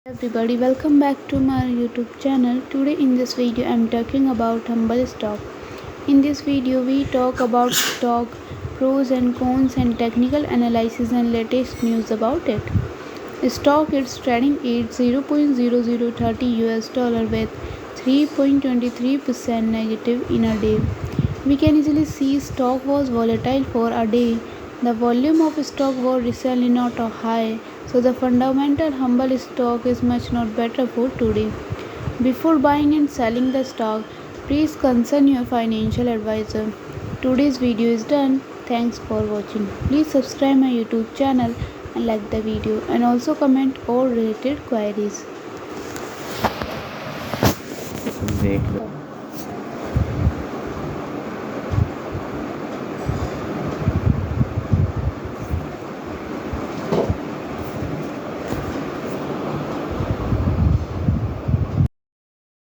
Everybody, welcome back to my YouTube channel. Today in this video I'm talking about Humbl stock. In this video we talk about stock, pros and cons and technical analysis and latest news about it. Stock is trading at 0.0030 US dollar with 3.23% negative in a day. We can easily see stock was volatile for a day. The volume of stock was recently not high, so the fundamental Humbl stock is much not better for today. Before buying and selling the stock, please consult your financial advisor. Today's video is done. Thanks for watching. Please subscribe my YouTube channel and like the video and also comment all related queries. Wait.